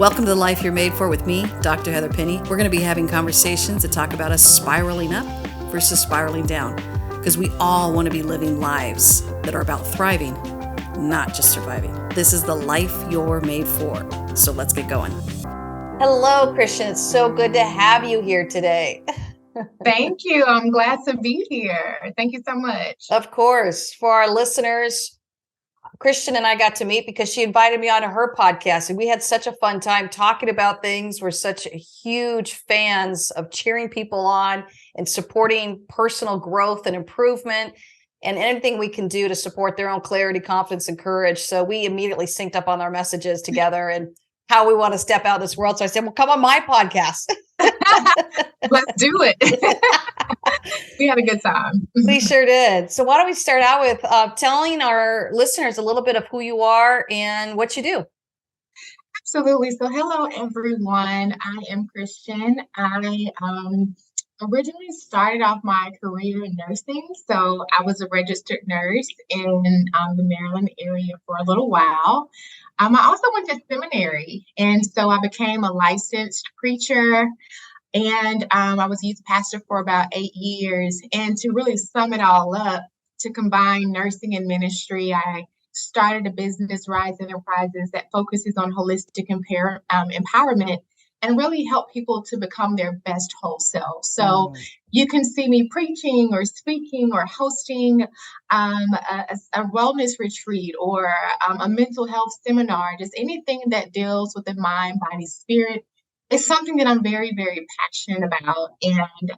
Welcome to the Life You're Made For with me, Dr. Heather Penny. We're going to be having conversations that talk about us spiraling up versus spiraling down, because we all want to be living lives that are about thriving, not just surviving. This is the life you're made for. So let's get going. Hello, Christian. It's so good to have you here today. Thank you. I'm glad to be here. Thank you so much. Of course. For our listeners, Christian and I got to meet because she invited me onto her podcast, and we had such a fun time talking about things. We're such huge fans of cheering people on and supporting personal growth and improvement and anything we can do to support their own clarity, confidence, and courage. So we immediately synced up on our messages together and how we want to step out in this world. So I said, well, come on my podcast. Let's do it. We had a good time. We sure did. So why don't we start out with telling our listeners a little bit of who you are and what you do? Absolutely. So hello, everyone. I am Christian. I originally started off my career in nursing. So I was a registered nurse in the Maryland area for a little while. I also went to seminary, and so I became a licensed preacher. And I was youth pastor for about 8 years. And to really sum it all up, to combine nursing and ministry, I started a business, Rise Enterprises, that focuses on holistic empowerment and really help people to become their best whole self. So you can see me preaching or speaking or hosting a wellness retreat or a mental health seminar, just anything that deals with the mind, body, spirit. It's something that I'm very, very passionate about. And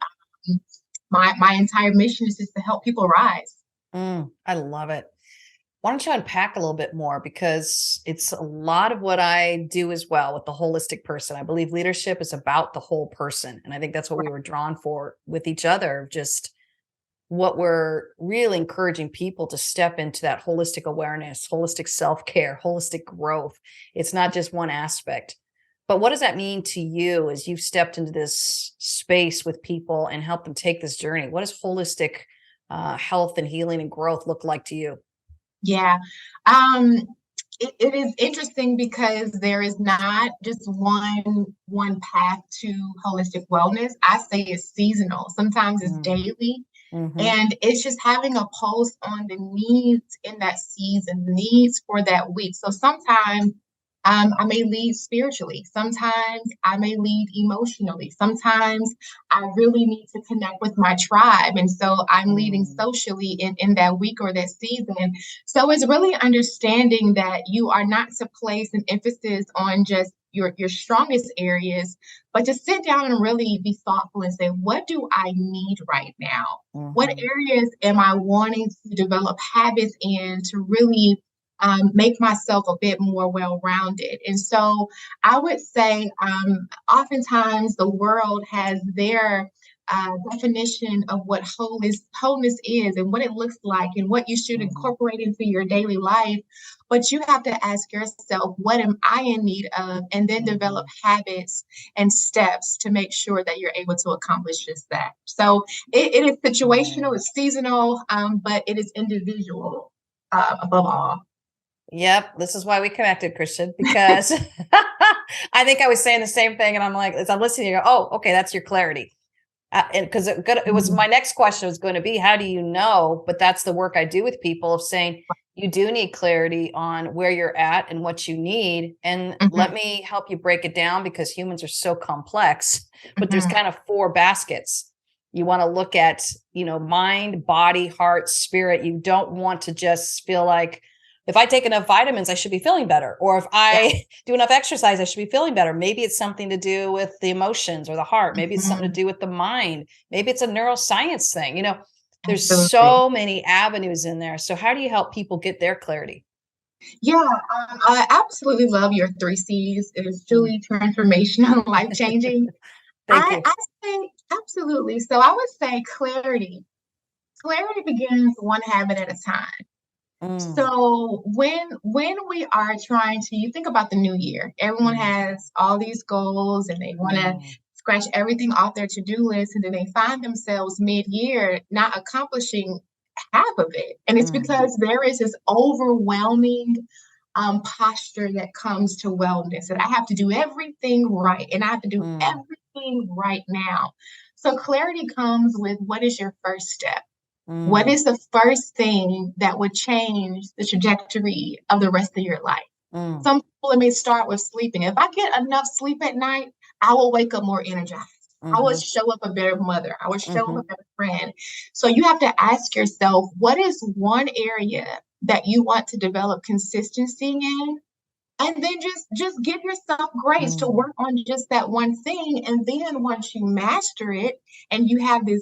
my entire mission is just to help people rise. I love it. Why don't you unpack a little bit more? Because it's a lot of what I do as well with the holistic person. I believe leadership is about the whole person. And I think that's what we were drawn for with each other, just what we're really encouraging people to step into that holistic awareness, holistic self-care, holistic growth. It's not just one aspect. But what does that mean to you as you've stepped into this space with people and helped them take this journey? What does holistic health and healing and growth look like to you? Yeah, it is interesting because there is not just one path to holistic wellness. I say it's seasonal. Sometimes it's daily. And it's just having a pulse on the needs in that season, needs for that week. So sometimes I may lead spiritually. Sometimes I may lead emotionally. Sometimes I really need to connect with my tribe. And so I'm leading socially in that week or that season. So it's really understanding that you are not to place an emphasis on just your strongest areas, but to sit down and really be thoughtful and say, what do I need right now? What areas am I wanting to develop habits in to really make myself a bit more well-rounded? And so I would say oftentimes the world has their definition of what wholeness is and what it looks like and what you should incorporate into your daily life. But you have to ask yourself, what am I in need of? And then develop habits and steps to make sure that you're able to accomplish just that. So it is situational, it's seasonal, but it is individual above all. Yep. This is why we connected, Christian, because I think I was saying the same thing. And I'm like, as I'm listening, you go, oh, okay, that's your clarity. And because it was my next question was going to be, how do you know? But that's the work I do with people of saying, you do need clarity on where you're at and what you need. And let me help you break it down, because humans are so complex, but there's kind of 4 baskets. You want to look at, mind, body, heart, spirit. You don't want to just feel like, if I take enough vitamins, I should be feeling better. Or if I do enough exercise, I should be feeling better. Maybe it's something to do with the emotions or the heart. Maybe it's something to do with the mind. Maybe it's a neuroscience thing. There's so many avenues in there. So how do you help people get their clarity? Yeah, I absolutely love your 3 C's. It is truly transformational, life-changing. Thank you. I say absolutely. So I would say clarity. Clarity begins one habit at a time. So when we are trying to, you think about the new year, everyone has all these goals and they want to scratch everything off their to-do list, and then they find themselves mid-year not accomplishing half of it. And it's because there is this overwhelming posture that comes to wellness, that I have to do everything right and I have to do Mm, everything right now. So clarity comes with, what is your first step? What mm, is the first thing that would change the trajectory of the rest of your life? mm, Some people, it may start with sleeping. If I get enough sleep at night, I will wake up more energized. I will mhm, show up a better mother. I will show up a mhm, better friend. So you have to ask yourself, what is one area that you want to develop consistency in? And then just give yourself grace to mm, work on just that one thing. And then once you master it and you have this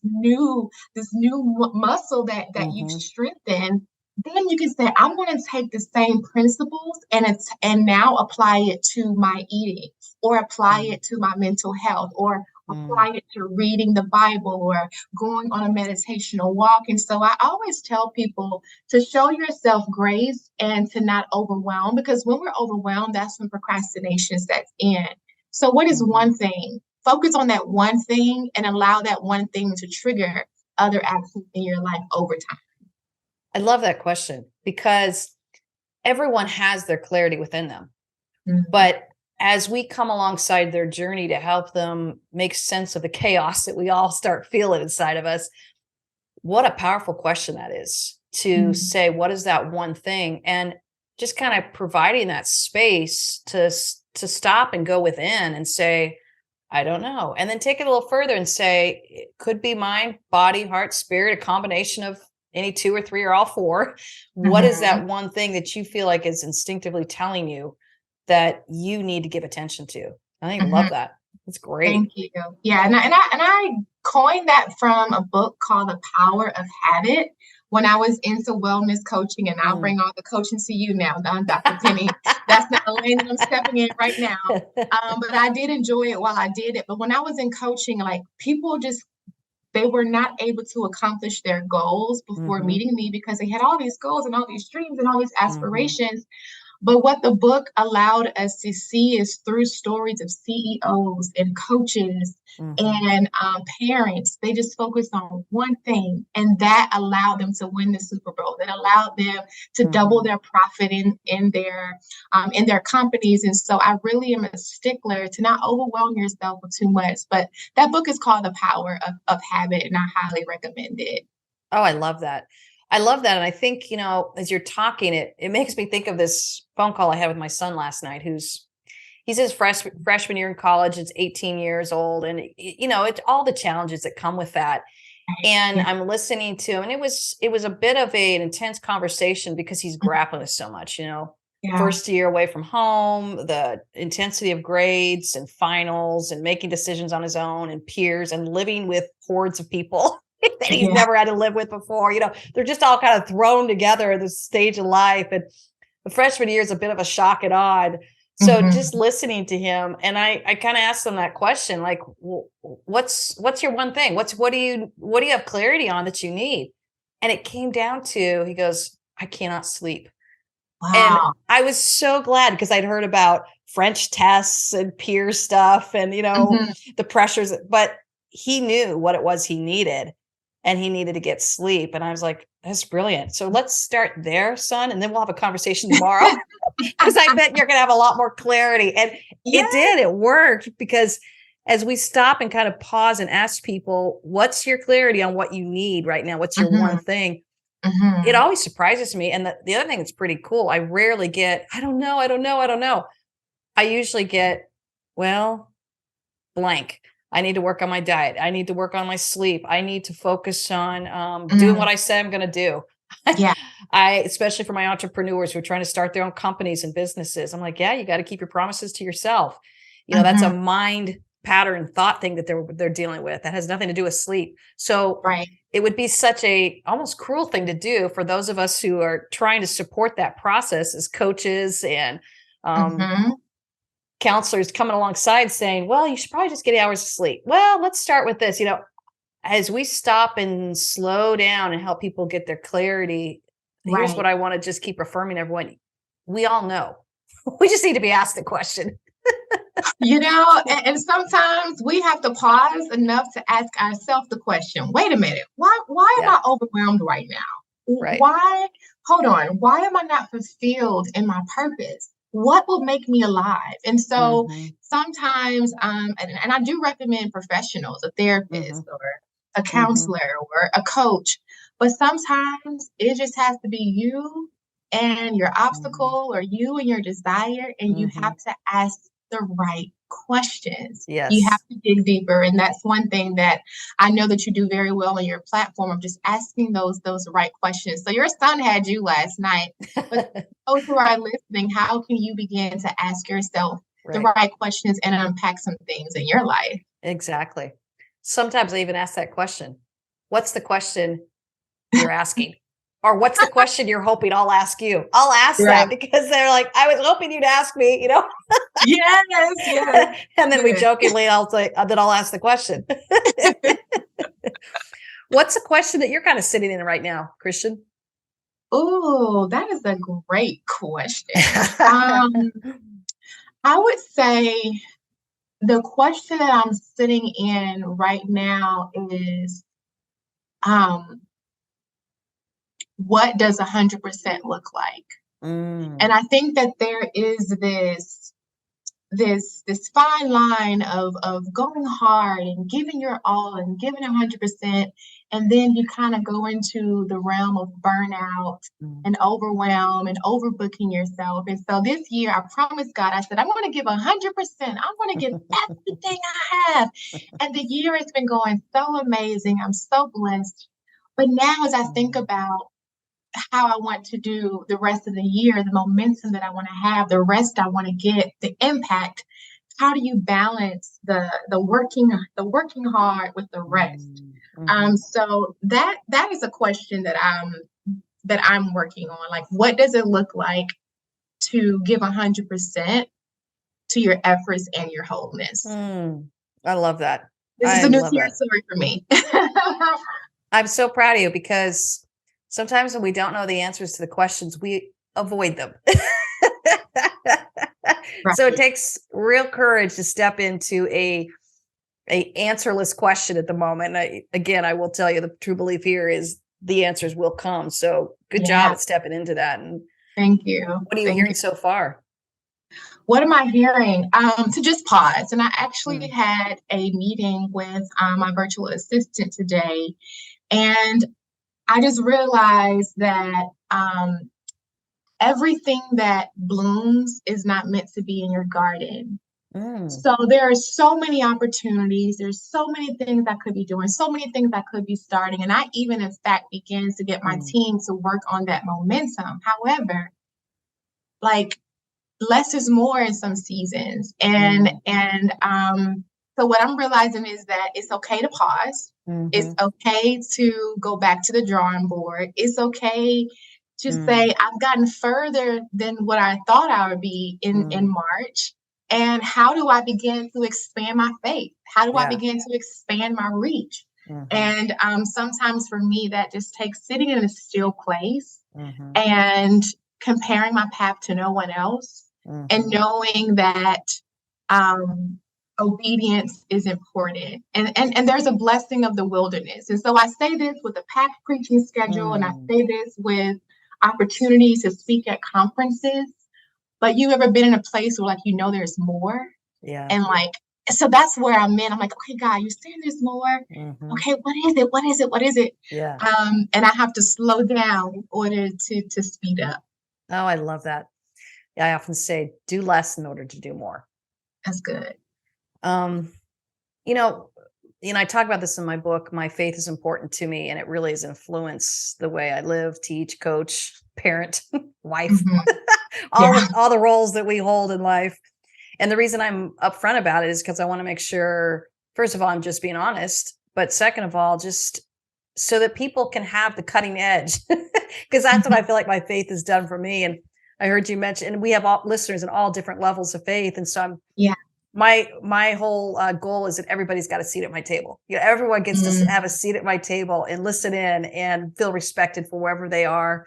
new muscle that you've mhm, strengthened, then you can say, I'm going to take the same principles and now apply it to my eating, or apply mm, it to my mental health, or mm. apply it to reading the Bible, or going on a meditational walk. And so I always tell people to show yourself grace and to not overwhelm, because when we're overwhelmed, that's when procrastination sets in. So what is Mhm. one thing? Focus on that one thing and allow that one thing to trigger other actions in your life over time. I love that question because everyone has their clarity within them. Mhm. But as we come alongside their journey to help them make sense of the chaos that we all start feeling inside of us, what a powerful question that is, to Mhm. say, what is that one thing? And just kind of providing that space to stop and go within and say, I don't know. And then take it a little further and say, it could be mind, body, heart, spirit, a combination of any two or three or all four. What is Mhm. that one thing that you feel like is instinctively telling you that you need to give attention to? I think I love Mhm. that. That's great. Thank you. Yeah, and I coined that from a book called The Power of Habit when I was into wellness coaching, and I'll Mm. bring all the coaching to you now, Dr. Penny. That's not a lane that I'm stepping in right now. But I did enjoy it while I did it. But when I was in coaching, like, people just, they were not able to accomplish their goals before Mhm, meeting me because they had all these goals and all these dreams and all these mhm, aspirations. But what the book allowed us to see is, through stories of CEOs and coaches mhm, and parents, they just focused on one thing, and that allowed them to win the Super Bowl. That allowed them to double mhm. their profit in their companies. And so I really am a stickler to not overwhelm yourself with too much. But that book is called The Power of Habit, and I highly recommend it. Oh, I love that. I love that. And I think, as you're talking, it makes me think of this phone call I had with my son last night, he's his freshman year in college. It's 18 years old. And, it's all the challenges that come with that. Right. And Yeah. I'm listening to him, and it was a bit of an intense conversation because he's grappling with so much, Yeah. first year away from home, the intensity of grades and finals and making decisions on his own and peers and living with hordes of people that he's Yeah. never had to live with before. They're just all kind of thrown together at this stage of life. And the freshman year is a bit of a shock and odd. So just Mhm. listening to him, and I kind of asked him that question, like, what's your one thing? What do you have clarity on that you need? And it came down to, he goes, I cannot sleep. And Wow. I was so glad because I'd heard about French tests and peer stuff and, Mhm. the pressures, but he knew what it was he needed, and he needed to get sleep. And I was like, that's brilliant. So let's start there, son. And then we'll have a conversation tomorrow because I bet you're going to have a lot more clarity. And it Yes. did, it worked because as we stop and kind of pause and ask people, what's your clarity on what you need right now? What's your one Mhm. thing? It Mhm. always surprises me, and the other thing that's pretty cool, I rarely get, "I don't know, I don't know, I don't know." I usually get, "Well, blank. I need to work on my diet. I need to work on my sleep. I need to focus on, doing Mhm. what I say I'm gonna do." Yeah. Especially for my entrepreneurs who are trying to start their own companies and businesses, I'm like, "Yeah, you gotta keep your promises to yourself." That's a Mhm. mind pattern thought thing that they're dealing with that has nothing to do with sleep. So Right. it would be such a almost cruel thing to do for those of us who are trying to support that process as coaches and um, Mhm. counselors coming alongside saying, well, you should probably just get 8 hours of sleep. Well, let's start with this. As we stop and slow down and help people get their clarity, here's what Right. I want to just keep affirming everyone. We all know. We just need to be asked the question. And sometimes we have to pause enough to ask ourselves the question, wait a minute, why am Yeah, I overwhelmed right now? right. Why? hold on, why am I not fulfilled in my purpose? What will make me alive? And so sometimes, and I do recommend professionals, a therapist or a counselor or a coach, but sometimes it just has to be you and your obstacle or you and your desire, and you have to ask the right questions. You have Yes. to dig deeper. And that's one thing that I know that you do very well on your platform of just asking those right questions. So your son had you last night, but those who are listening, how can you begin to ask yourself the right questions and unpack some things in your life? Exactly. Sometimes I even ask that question. What's the question you're asking? Or what's the question you're hoping I'll ask you? I'll ask that because they're like, I was hoping you'd ask me, you know? Yes. And then we jokingly, I'll say, then I'll ask the question. What's a question that you're kind of sitting in right now, Christian? Oh, that is a great question. I would say the question that I'm sitting in right now is, what does 100% look like? And I think that there is this fine line of going hard and giving your all and giving 100%, and then you kind of go into the realm of burnout and overwhelm and overbooking yourself. And so this year, I promised God, I said, I'm going to give 100%. I'm going to give everything I have. And the year has been going so amazing. I'm so blessed. But now, as I think about how I want to do the rest of the year, the momentum that I want to have, the rest I want to get, the impact. How do you balance the working hard with the rest? So that is a question that I'm working on. Like, what does it look like to give 100% to your efforts and your wholeness? I love that. This is a new story for me. I'm so proud of you because sometimes when we don't know the answers to the questions, we avoid them. So it takes real courage to step into a answerless question at the moment. I will tell you, the true belief here is the answers will come. So good job at stepping into that. And thank you. What are you hearing so far? What am I hearing? To just pause. And I actually had a meeting with my virtual assistant today, and I just realized that everything that blooms is not meant to be in your garden. So there are so many opportunities. There's so many things I could be doing, so many things I could be starting. And I even, in fact, began to get my team to work on that momentum. However, like, less is more in some seasons. And so what I'm realizing is that it's okay to pause. It's okay to go back to the drawing board. It's okay to say, I've gotten further than what I thought I would be in March. And how do I begin to expand my faith? How do I begin to expand my reach? And sometimes for me, that just takes sitting in a still place and comparing my path to no one else and knowing that obedience is important. And there's a blessing of the wilderness. And so I say this with a packed preaching schedule, and I say this with opportunities to speak at conferences. But you ever been in a place where, like, there's more? And like, so that's where I'm in. I'm like, okay, God, you're saying there's more. Okay, what is it? What is it? What is it? And I have to slow down in order to speed up. Oh, I love that. I often say, do less in order to do more. That's good. I talk about this in my book. My faith is important to me, and it really has influenced the way I live, teach, coach, parent, wife, all the roles that we hold in life. And the reason I'm upfront about it is because I want to make sure, first of all, I'm just being honest, but second of all, just so that people can have the cutting edge, because that's what I feel like my faith has done for me. And I heard you mention, and we have all listeners in all different levels of faith. And so my whole goal is that everybody's got a seat at my table. Everyone gets to have a seat at my table and listen in and feel respected for wherever they are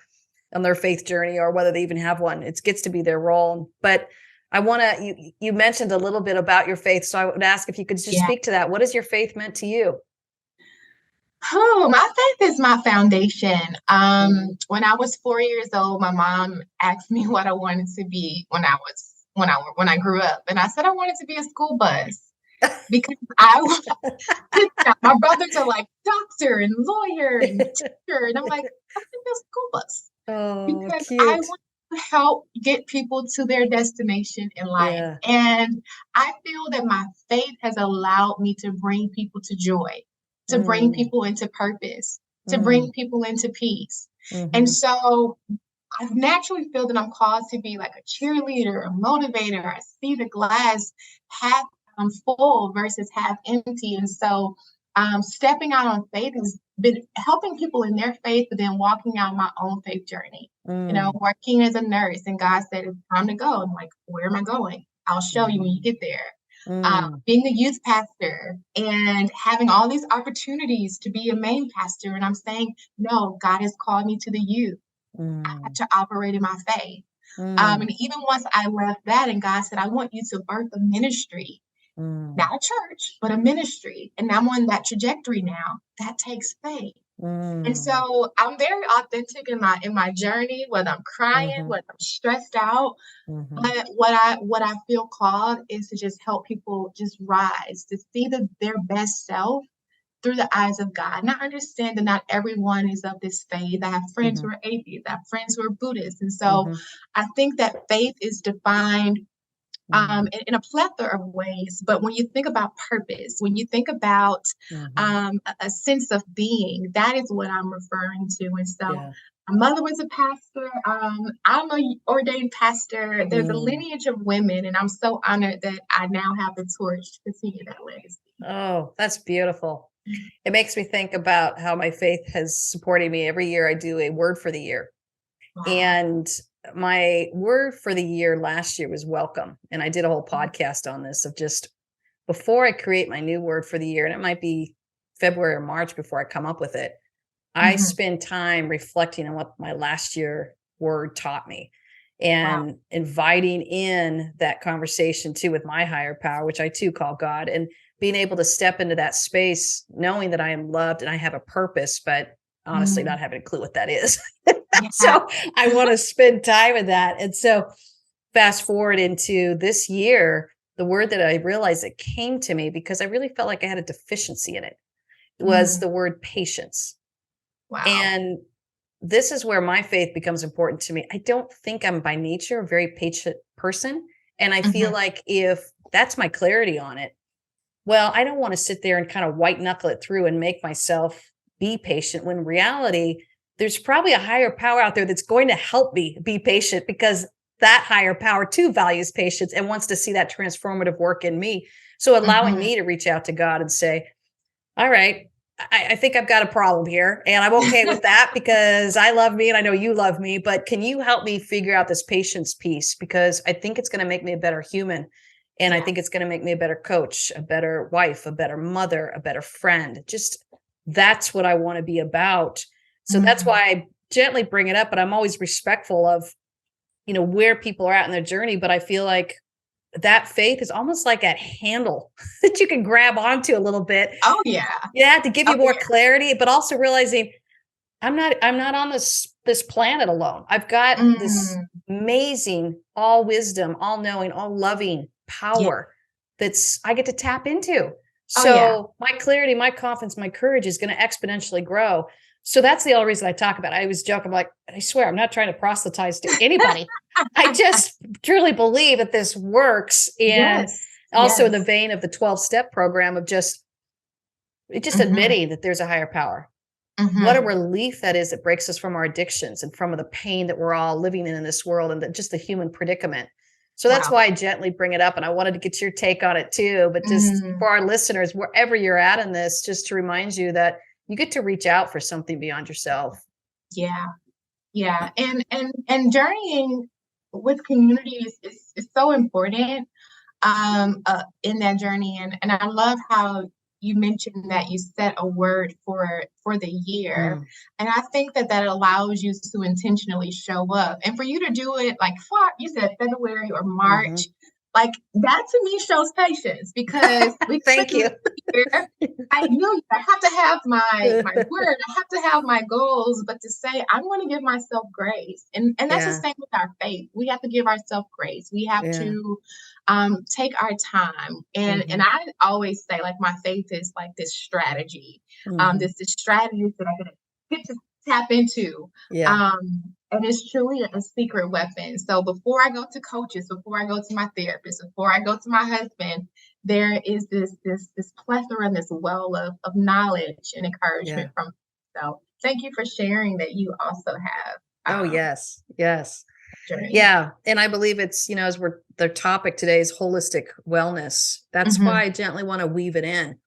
on their faith journey, or whether they even have one. It gets to be their role. But I want to, you mentioned a little bit about your faith. So I would ask if you could just speak to that. What has your faith meant to you? Oh, my faith is my foundation. When I was 4 years old, my mom asked me what I wanted to be when I grew up, and I said I wanted to be a school bus because my brothers are like doctor and lawyer and teacher, and I'm like, I want to be a school bus Oh, because I cute. want to help get people to their destination in life. Yeah. And I feel that my faith has allowed me to bring people to joy, to bring Mm, people into purpose, to bring mm, people into peace. And hmm. so I naturally feel that I'm called to be like a cheerleader, a motivator. I see the glass half full versus half empty. And so stepping out on faith has been helping people in their faith, but then walking out my own faith journey. Mm, Working as a nurse, and God said, it's time to go. I'm like, where am I going? I'll show you when you mm, get there. mm, Being a youth pastor and having all these opportunities to be a main pastor. And I'm saying, no, God has called me to the youth. I had mm, to operate in my faith. mm, And even once I left that, and God said, I want you to birth a ministry, mm, not a church, but a ministry. And I'm on that trajectory now. That takes faith. And mm, so I'm very authentic in my journey, whether I'm crying, mhm, whether I'm stressed out. mhm. But what I feel called is to just help people just rise, to see their best self through the eyes of God. And I understand that not everyone is of this faith. I have friends who Mhm, are atheists, I have friends who are Buddhists. And so mhm, I think that faith is defined mm, in a plethora of ways. But when you think about purpose, when you think about mhm. a sense of being, that is what I'm referring to. And so Yeah. my mother was a pastor. I'm a ordained pastor. There's a Mm. lineage of women, and I'm so honored that I now have the torch to continue that legacy. Oh, that's beautiful. It makes me think about how my faith has supported me. Every year I do a word for the year. Wow. And my word for the year last year was welcome. And I did a whole podcast on this of just before I create my new word for the year, and it might be February or March before I come up with it. I Mhm. spend time reflecting on what my last year word taught me Wow. and inviting in that conversation too with my higher power, which I too call God, and being able to step into that space, knowing that I am loved and I have a purpose, but honestly, Mm. not having a clue what that is. Yeah. So I want to spend time in that. And so fast forward into this year, the word that I realized that came to me because I really felt like I had a deficiency in it was Mm. the word patience. Wow. And this is where my faith becomes important to me. I don't think I'm by nature a very patient person. And I feel Mhm. like if that's my clarity on it, well, I don't want to sit there and kind of white knuckle it through and make myself be patient when in reality, there's probably a higher power out there that's going to help me be patient because that higher power too values patience and wants to see that transformative work in me. So allowing Mhm. me to reach out to God and say, all right, I think I've got a problem here. And I'm okay with that because I love me and I know you love me. But can you help me figure out this patience piece? Because I think it's going to make me a better human. And I Yeah. think it's going to make me a better coach, a better wife, a better mother, a better friend. Just that's what I want to be about. So that's Mm. why I gently bring it up, but I'm always respectful of, where people are at in their journey. But I feel like that faith is almost like a handle that you can grab onto a little bit. Oh, yeah. Yeah, to give Oh, you more yeah. clarity, but also realizing I'm not on this planet alone. I've got this Mm. amazing all wisdom, all knowing, all loving Yeah. power that's I get to tap into. Oh, yeah. So my clarity, my confidence, my courage is going to exponentially grow. So that's the only reason I talk about it. I always joke, I'm like, I swear, I'm not trying to proselytize to anybody. I just truly believe that this works. And Yes. also in the Yes. vein of the 12-step program of just Mhm. admitting that there's a higher power. What a Mhm. relief that is. It breaks us from our addictions and from the pain that we're all living in this world and just the human predicament. So that's Wow. why I gently bring it up. And I wanted to get your take on it too. But just Mm. for our listeners, wherever you're at in this, just to remind you that you get to reach out for something beyond yourself. Yeah. Yeah. And journeying with community is so important in that journey. And I love how you mentioned that you set a word for the year. Mm, And I think that that allows you to intentionally show up and for you to do it like you said February or hmm March. Like that to me shows patience because we Thank you. I know I have to have my word, I have to have my goals, but to say I'm going to give myself grace, and that's the Yeah. same with our faith. We have to give ourselves grace. We have Yeah. to take our time, and Mm-hmm. I always say like my faith is like this strategy, Mm-hmm. this strategy that I'm going to get to tap into. Yeah. And it's truly a secret weapon. So before I go to coaches, before I go to my therapist, before I go to my husband, there is this plethora and this well of knowledge and Yeah. encouragement from. So thank you for sharing that you also have Oh, yes. Yes. journey. Yeah. And I believe it's, as the topic today is holistic wellness. That's why I gently want to weave it in,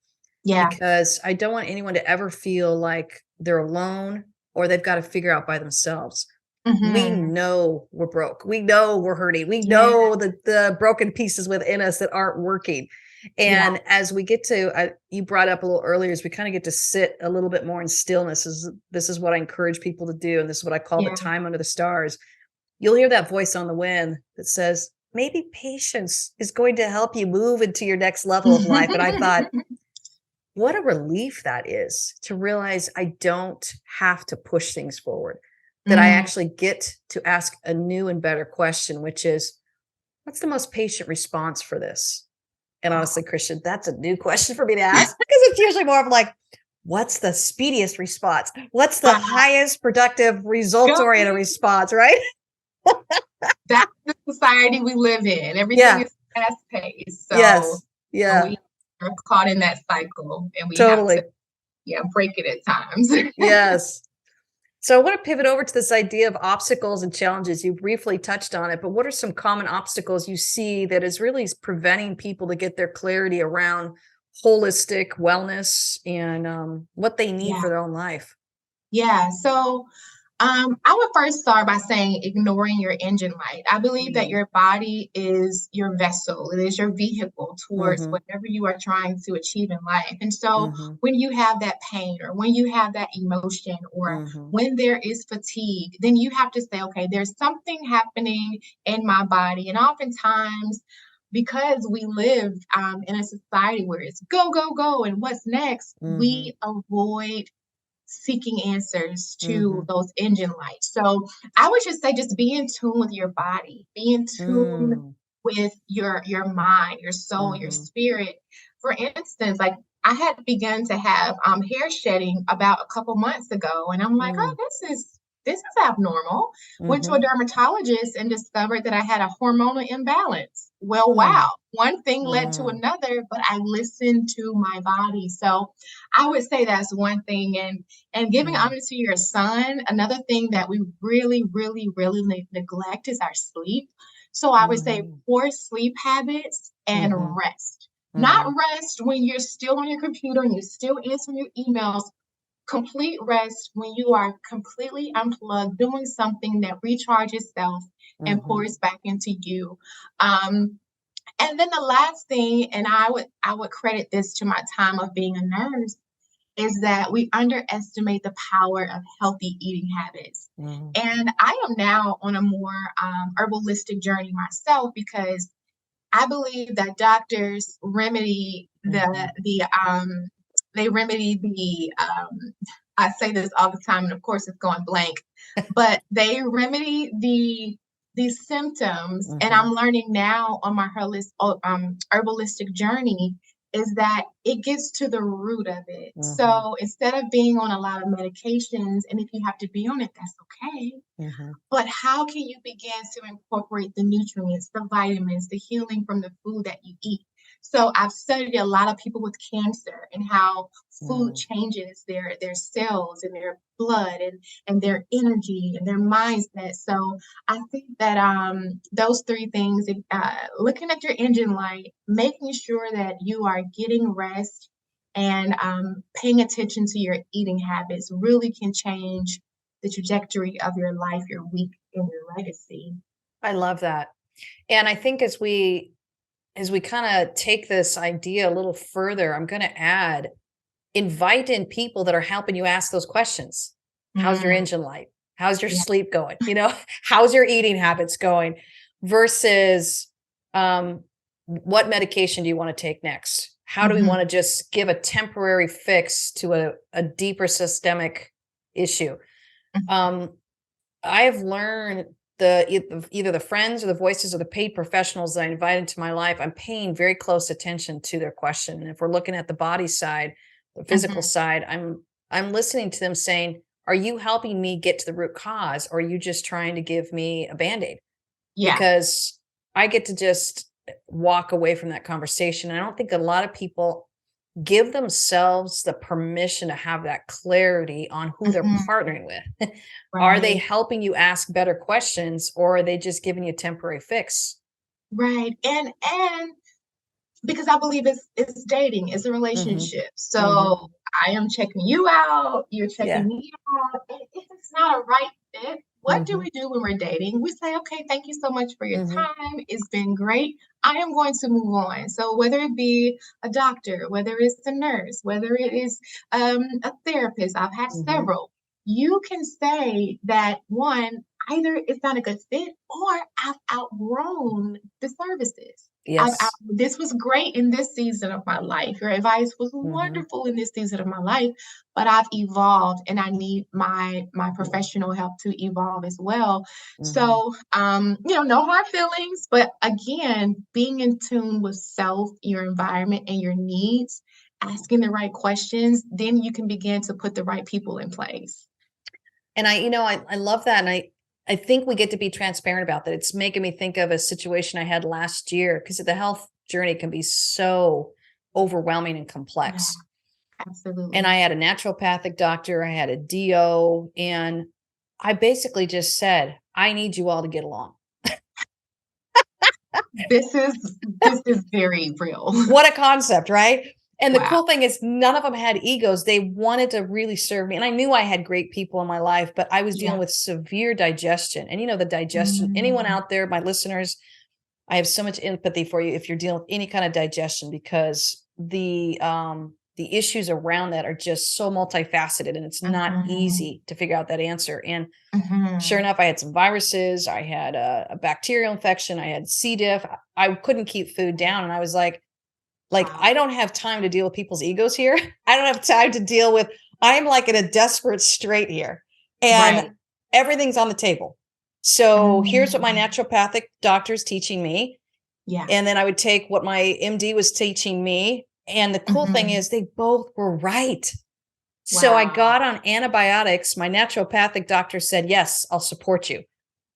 Yeah. because I don't want anyone to ever feel like they're alone or they've got to figure out by themselves. We know we're broke. We know we're hurting. We Yeah. know the broken pieces within us that aren't working. And as we get to, you brought up a little earlier, as we kind of get to sit a little bit more in stillness, this is what I encourage people to do. And this is what I call the time under the stars. You'll hear that voice on the wind that says, maybe patience is going to help you move into your next level of life. And I thought, what a relief that is to realize I don't have to push things forward, that I actually get to ask a new and better question, which is, what's the most patient response for this? And honestly, Christian, that's a new question for me to ask, because it's usually more of like, what's the speediest response? What's the highest productive results-oriented response, right? That's the society we live in. Everything is fast paced. So we are caught in that cycle, and we have to break it at times. Yes. So I want to pivot over to this idea of obstacles and challenges. You briefly touched on it, but what are some common obstacles you see that is really preventing people to get their clarity around holistic wellness and what they need for their own life? Yeah. So I would first start by saying ignoring your engine light. I believe that your body is your vessel. It is your vehicle towards whatever you are trying to achieve in life. And so when you have that pain or when you have that emotion or when there is fatigue, then you have to say, okay, there's something happening in my body. And oftentimes, because we live in a society where it's go, go, go, and what's next, we avoid seeking answers to those engine lights. So I would just say just be in tune with your body, be in tune with your mind, your soul, your spirit. For instance, like I had begun to have hair shedding about a couple months ago, and I'm like, oh, this is abnormal. Went to a dermatologist and discovered that I had a hormonal imbalance. Well, wow. One thing led to another, but I listened to my body. So I would say that's one thing. And giving honor to your son, another thing that we really, really, really neglect is our sleep. So I would say poor sleep habits and rest. Not rest when you're still on your computer and you're still answering your emails. Complete rest when you are completely unplugged, doing something that recharges self and pours back into you. And then the last thing, and I would credit this to my time of being a nurse, is that we underestimate the power of healthy eating habits. And I am now on a more herbalistic journey myself, because I believe that doctors remedy they remedy the I say this all the time, and of course it's going blank, but they remedy these symptoms. And I'm learning now on my herbalistic journey is that it gets to the root of it. So instead of being on a lot of medications, and if you have to be on it, that's okay. But how can you begin to incorporate the nutrients, the vitamins, the healing from the food that you eat? So I've studied a lot of people with cancer and how food changes their cells and their blood and their energy and their mindset. So I think that those three things, looking at your engine light, making sure that you are getting rest and paying attention to your eating habits really can change the trajectory of your life, your week, and your legacy. I love that. And I think as we kind of take this idea a little further, I'm going to add, invite in people that are helping you ask those questions. How's your engine light? How's your sleep going? How's your eating habits going? Versus what medication do you want to take next? How do we want to just give a temporary fix to a deeper systemic issue? I've learned either the friends or the voices or the paid professionals that I invite into my life, I'm paying very close attention to their question. And if we're looking at the body side, the physical side, I'm listening to them saying, are you helping me get to the root cause, or are you just trying to give me a Band-Aid? Yeah. Because I get to just walk away from that conversation. I don't think a lot of people give themselves the permission to have that clarity on who they're partnering with. Are they helping you ask better questions, or are they just giving you a temporary fix? Right. And because I believe it's dating, it's a relationship. So I am checking you out, you're checking me out. And if it's not a right fit, what do we do when we're dating? We say, okay, thank you so much for your time. It's been great. I am going to move on. So whether it be a doctor, whether it's a nurse, whether it is a therapist, I've had several. You can say that one, either it's not a good fit, or I've outgrown the services. Yes. This was great in this season of my life. Your advice was wonderful in this season of my life, but I've evolved and I need my professional help to evolve as well. So, no hard feelings, but again, being in tune with self, your environment, and your needs, asking the right questions, then you can begin to put the right people in place. And I love that. And I think we get to be transparent about that. It's making me think of a situation I had last year, because the health journey can be so overwhelming and complex. Yeah, absolutely. And I had a naturopathic doctor, I had a DO, and I basically just said, I need you all to get along. This is very real. What a concept, right? And the cool thing is, none of them had egos. They wanted to really serve me. And I knew I had great people in my life, but I was dealing with severe digestion. And the digestion, anyone out there, my listeners, I have so much empathy for you if you're dealing with any kind of digestion, because the issues around that are just so multifaceted, and it's not easy to figure out that answer. And sure enough, I had some viruses. I had a bacterial infection. I had C. diff. I couldn't keep food down. And I was like, I don't have time to deal with people's egos here. I don't have time to deal with, I'm like in a desperate strait here, and everything's on the table. So here's what my naturopathic doctor's teaching me. Yeah. And then I would take what my MD was teaching me. And the cool thing is, they both were right. So I got on antibiotics. My naturopathic doctor said, yes, I'll support you.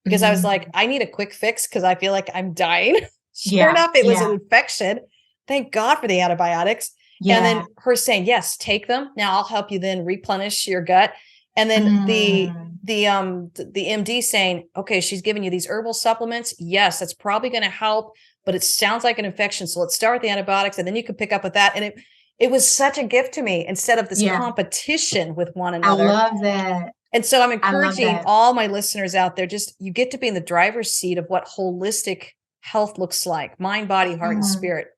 Because I was like, I need a quick fix because I feel like I'm dying. Sure enough, it was an infection. Thank God for the antibiotics. And then her saying, yes, take them. Now I'll help you then replenish your gut. And then the MD saying, okay, she's giving you these herbal supplements. Yes, that's probably going to help, but it sounds like an infection. So let's start with the antibiotics, and then you can pick up with that. And it was such a gift to me, instead of this competition with one another. I love that. And so I'm encouraging all my listeners out there, you get to be in the driver's seat of what holistic health looks like: mind, body, heart, and spirit.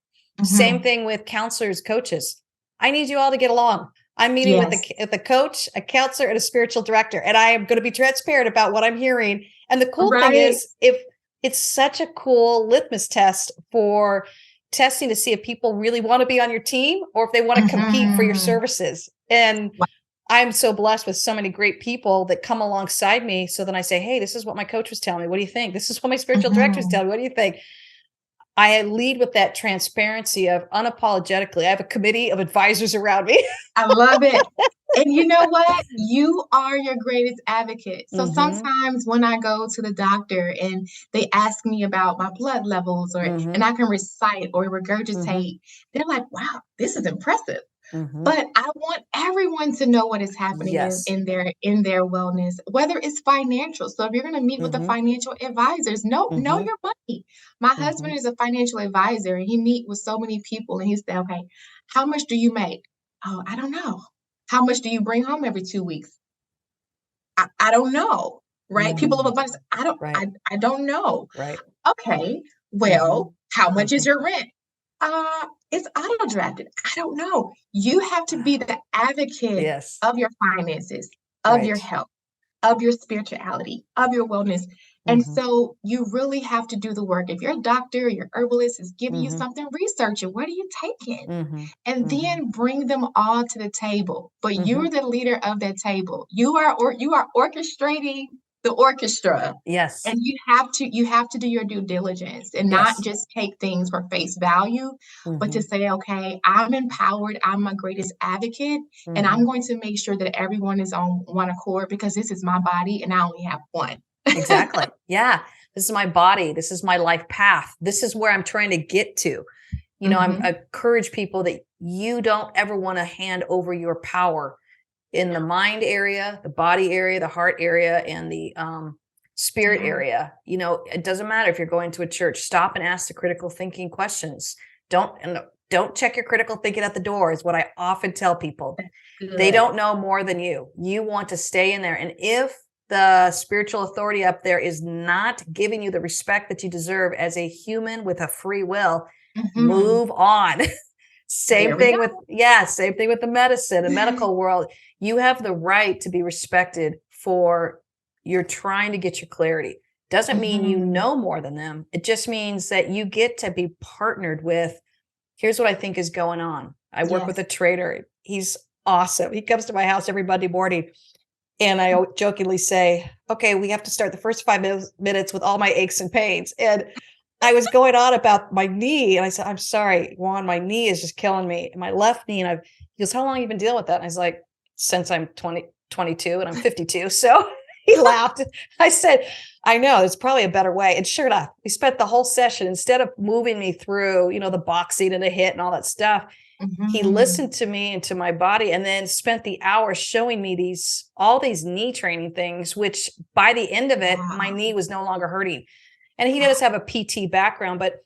Same thing with counselors, coaches. I need you all to get along. I'm meeting with a coach, a counselor, and a spiritual director, and I am going to be transparent about what I'm hearing. And the cool thing is, if it's such a cool litmus test for testing to see if people really want to be on your team, or if they want to compete for your services. And I'm so blessed with so many great people that come alongside me. So then I say, hey, this is what my coach was telling me. What do you think? This is what my spiritual director was telling me. What do you think? I lead with that transparency of unapologetically. I have a committee of advisors around me. I love it. And you know what? You are your greatest advocate. So sometimes when I go to the doctor and they ask me about my blood levels, and I can recite or regurgitate, they're like, wow, this is impressive. But I want everyone to know what is happening in their wellness, whether it's financial. So if you're going to meet with the financial advisors, know your money. My husband is a financial advisor, and he meets with so many people, and he said, okay, how much do you make? Oh, I don't know. How much do you bring home every 2 weeks? I don't know. Right. People of abundance. I don't know. Right. Okay. Well, how much is your rent? It's auto drafted. I don't know. You have to be the advocate of your finances, of your health, of your spirituality, of your wellness. And Mm-hmm. so you really have to do the work. If your doctor or your herbalist is giving you Mm-hmm. something, research it. What are you taking? Mm-hmm. And Mm-hmm. then bring them all to the table. But Mm-hmm. you're the leader of that table. You are orchestrating the orchestra. Yes. And you have to do your due diligence and not Yes. just take things for face value, but Mm-hmm. to say, okay, I'm empowered, I'm my greatest advocate, and Mm-hmm. I'm going to make sure that everyone is on one accord because this is my body and I only have one. Exactly. Yeah. This is my body. This is my life path. This is where I'm trying to get to. Mm-hmm. I encourage people that you don't ever want to hand over your power in the mind area, the body area, the heart area, and the spirit Yeah. area. It doesn't matter if you're going to a church. Stop and ask the critical thinking questions. Don't check your critical thinking at the door, is what I often tell people. They Good. don't know more than you. You want to stay in there. And if the spiritual authority up there is not giving you the respect that you deserve as a human with a free will, Mm-hmm. move on. There we go. Same thing with the medicine and medical world. You have the right to be respected for you're trying to get your clarity. Doesn't mean you Mm-hmm. know more than them. It just means that you get to be partnered with, here's what I think is going on. I work with Yes. a trader. He's awesome. He comes to my house every Monday morning. And I jokingly say, okay, we have to start the first 5 minutes with all my aches and pains. And I was going on about my knee. And I said, I'm sorry, Juan, my knee is just killing me. And my left knee. And he goes, how long have you been dealing with that? And I was like, since I'm 22 and I'm 52. So he laughed. I said, I know there's probably a better way. And sure enough, we spent the whole session, instead of moving me through, the boxing and the hit and all that stuff, he Mm-hmm. listened to me and to my body, and then spent the hour showing me all these knee training things, which by the end of it, my Wow. knee was no longer hurting. And he does have a PT background, but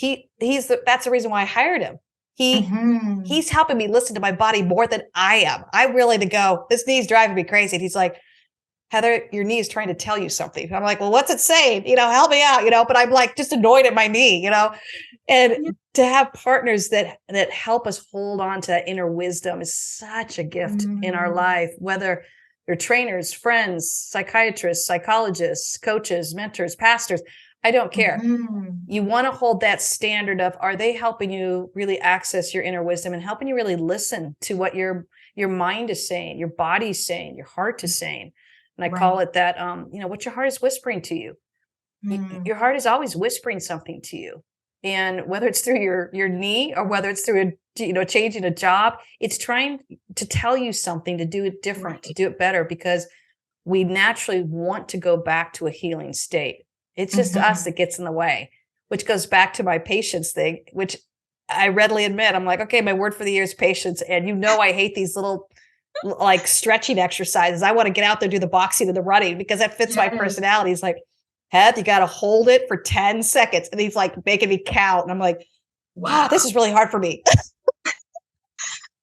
that's the reason why I hired him. Mm-hmm. He's helping me listen to my body more than I am. I really to go, this knee's driving me crazy. And he's like, Heather, your knee is trying to tell you something. I'm like, well, what's it saying? Help me out, but I'm like just annoyed at my knee, and Yeah. to have partners that help us hold on to that inner wisdom is such a gift in our Mm-hmm. life, whether they're trainers, friends, psychiatrists, psychologists, coaches, mentors, pastors. I don't care. Mm-hmm. You want to hold that standard of, are they helping you really access your inner wisdom and helping you really listen to what your mind is saying, your body's saying, your heart is saying. And I call Right. it that, what your heart is whispering to you. Mm-hmm. Your heart is always whispering something to you. And whether it's through your knee or whether it's through changing a job, it's trying to tell you something, to do it different, Right. to do it better, because we naturally want to go back to a healing state. It's just us Mm-hmm. that gets in the way, which goes back to my patience thing, which I readily admit. I'm like, okay, my word for the year is patience. And I hate these little like stretching exercises. I want to get out there, do the boxing and the running, because that fits my Yes. personality. He's like, Heath, you got to hold it for 10 seconds. And he's like making me count. And I'm like, this Wow. is really hard for me.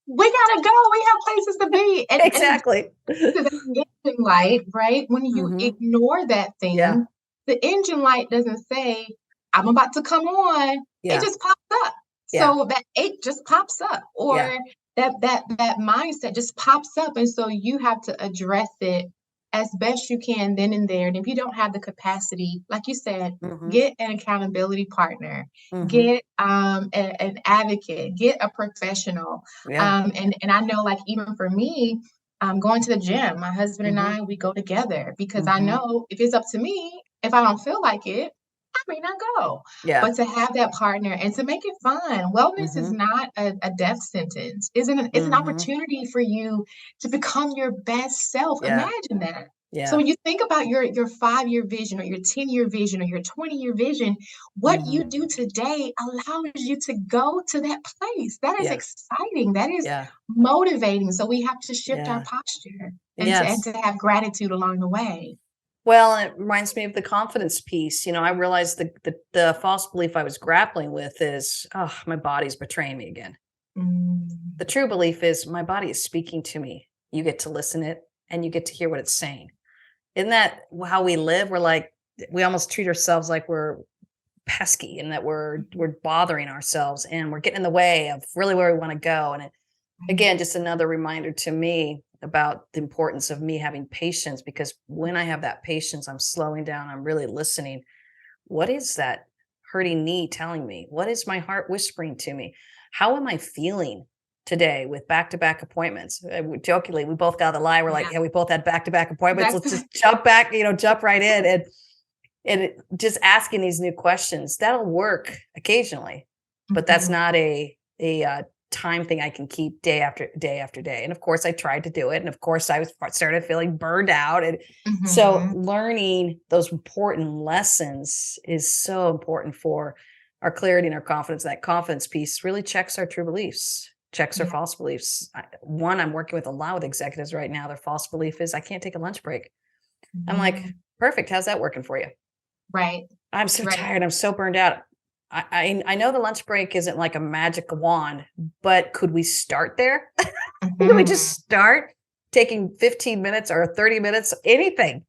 We gotta go. We have places to be. And Exactly. to the engine light, right? When you Mm-hmm. ignore that Yeah. thing, the engine light doesn't say, I'm about to come on. It Yeah. just pops up. Yeah. So that ache just pops up, Yeah. or that mindset just pops up. And so you have to address it as best you can then and there. And if you don't have the capacity, like you said, Mm-hmm. get an accountability partner, Mm-hmm. get an advocate, get a professional. Yeah. And I know, like, even for me, going to the gym, my husband and Mm-hmm. I, we go together because I Mm-hmm. know if it's up to me, if I don't feel like it, I may not go. Yeah. But to have that partner and to make it fun, wellness is Mm-hmm. not a death sentence. It's an Mm-hmm. opportunity for you to become your best self. Yeah. Imagine that. So Yeah. when you think about your 5-year vision or your 10-year vision or your 20-year vision, what Mm-hmm. you do today allows you to go to that place. That is Yeah. exciting. That is Yeah. motivating. So we have to shift our Yeah. posture and Yes. to have gratitude along the way. Well, and it reminds me of the confidence piece. I realized the false belief I was grappling with is, oh, my body's betraying me again. Mm. The true belief is my body is speaking to me. You get to listen it and you get to hear what it's saying. Isn't that how we live? We almost treat ourselves like we're pesky and that we're bothering ourselves and we're getting in the way of really where we want to go. And again, just another reminder to me, about the importance of me having patience, because when I have that patience, I'm slowing down, I'm really listening. What is that hurting knee telling me? What is my heart whispering to me? How am I feeling today with back-to-back appointments? Jokingly, we both got the lie. We're like, Yeah. yeah, we both had back-to-back appointments. Back Let's to just jump back, jump right in. Just asking these new questions, that'll work occasionally, but that's Mhm. not a time thing I can keep day after day after day. And of course, I tried to do it, and of course, I started feeling burned out. And so, Mhm. learning those important lessons is so important for our clarity and our confidence. That confidence piece really checks our true beliefs, checks our Yeah. false beliefs. One, I'm working with a lot with executives right now. Their false belief is I can't take a lunch break. I'm like, Mhm. perfect. How's that working for you? Right. I'm so Right. tired. I'm so burned out. I know the lunch break isn't like a magic wand, but could we start there? Could we just Mhm. start taking 15 minutes or 30 minutes, anything Yeah.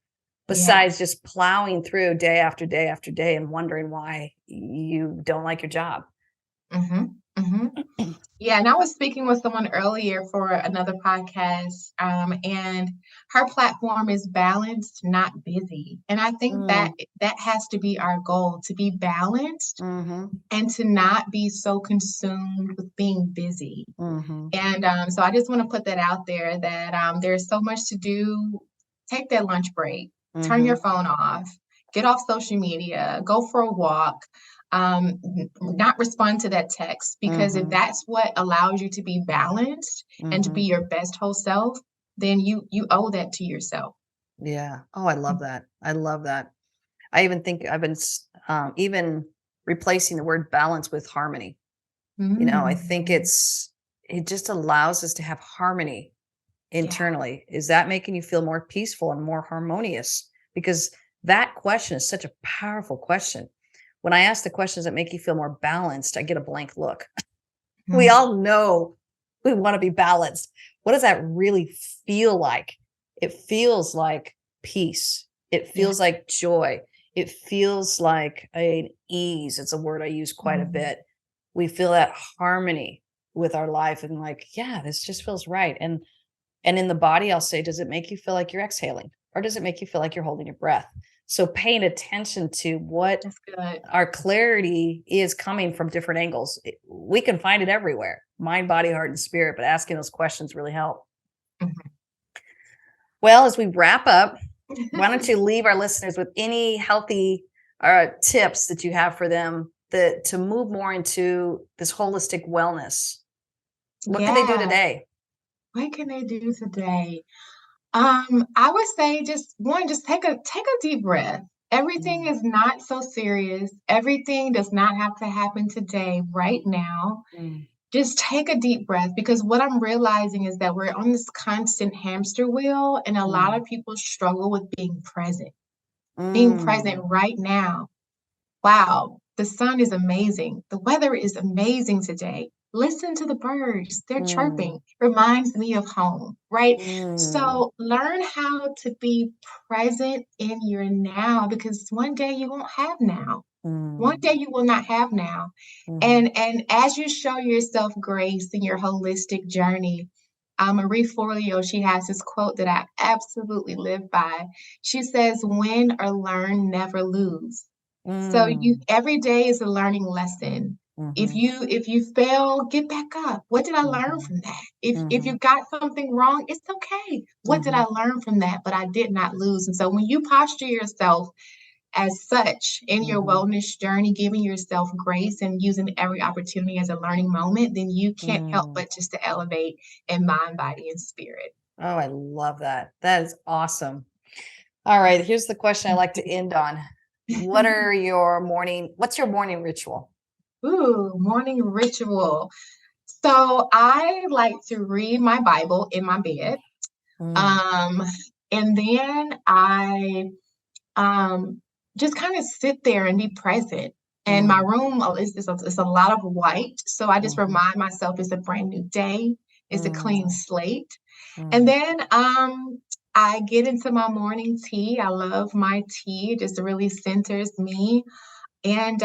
besides just plowing through day after day after day and wondering why you don't like your job? Mhm. Mhm. Yeah, and I was speaking with someone earlier for another podcast, and her platform is balanced, not busy. And I think that Mm, that has to be our goal, to be balanced mhm, and to not be so consumed with being busy. mhm, And so I just want to put that out there that there's so much to do. Take that lunch break, turn your mhm, phone off, get off social media, go for a walk, not respond to that text. Because if mhm, that's what allows you to be balanced and to be mhm. your best whole self, then you owe that to yourself. Yeah. Oh, I love that. I love that. I even think I've been even replacing the word balance with harmony. I think Mm. it just allows us to have harmony Yeah. internally. Is that making you feel more peaceful and more harmonious? Because that question is such a powerful question. When I ask the questions that make you feel more balanced, I get a blank look. We Mm. all know we want to be balanced. What does that really feel like? It feels like peace. It Yeah. feels like joy. It feels like an ease. It's a word I use quite a Mm. bit. We feel that harmony with our life and like, yeah, this just feels right. And in the body, I'll say, does it make you feel like you're exhaling? Or does it make you feel like you're holding your breath? So paying attention to what That's good. our clarity is coming from different angles. We can find it everywhere, mind, body, heart, and spirit, but asking those questions really help. Mhm. Well, as we wrap up, why don't you leave our listeners with any healthy tips that you have for them to move more into this holistic wellness? What can they do Yeah. today? What can they do today? I would say just take a deep breath. Everything Mm, is not so serious. Everything does not have to happen today, right now. mm, Just take a deep breath because what I'm realizing is that we're on this constant hamster wheel, and a lot mm, of people struggle with being present mm, right now. Wow, the sun is amazing. The weather is amazing today. Listen to the birds, they're mm, chirping. Reminds me of home, right? mm, So learn how to be present in your now because one day you won't have now. One mm, day you will not have now. mhm, And as you show yourself grace in your holistic journey, Marie Forleo, she has this quote that I absolutely live by. She says, "Win or learn, never lose." So you mm, every day is a learning lesson. mhm, If you fail, get back up. What did I learn mhm, from that? If you mhm, got something wrong, it's okay. What did I mhm, learn from that? But I did not lose. And so when you posture yourself as such in your mhm, wellness journey, giving yourself grace and using every opportunity as a learning moment, then you can't help mm. but just to elevate in mind, body, and spirit. Oh, I love that. That is awesome. All right, here's the question I like to end on. What's your morning ritual? Ooh, morning ritual. So I like to read my Bible in my bed. Mm, Um, and then I just kind of sit there and be present. And my mm, room is a lot of white. So I just mhm, remind myself it's a brand new day, it's a clean mm, slate. And mm, then I get into my morning tea. I love my tea. It just really centers me. And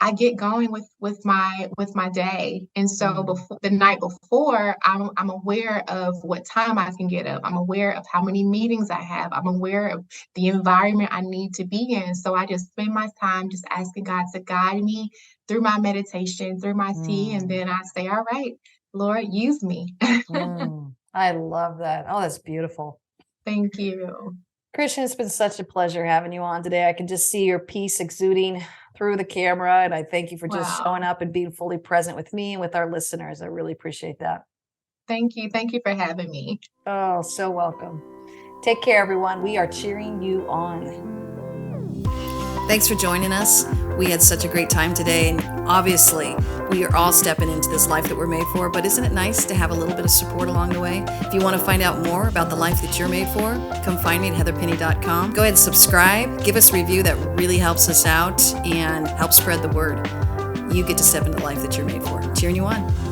I get going with my day. And so before the night before, I'm aware of what time I can get up. I'm aware of how many meetings I have. I'm aware of the environment I need to be in. So I just spend my time just asking God to guide me through my meditation, through my tea, and then I say, all right, Lord, use me. I love that. Oh, that's beautiful. Thank you. Christian, it's been such a pleasure having you on today. I can just see your peace exuding through the camera, and I thank you for just showing up and being fully present with me and with our listeners. I really appreciate that. Thank you. Thank you for having me. Oh, so welcome. Take care, everyone. We are cheering you on. Thanks for joining us. We had such a great time today, and obviously we are all stepping into this life that we're made for, but isn't it nice to have a little bit of support along the way? If you want to find out more about the life that you're made for, come find me at heatherpenny.com. Go ahead and subscribe, give us a review. That really helps us out and helps spread the word. You get to step into the life that you're made for. Cheering you on.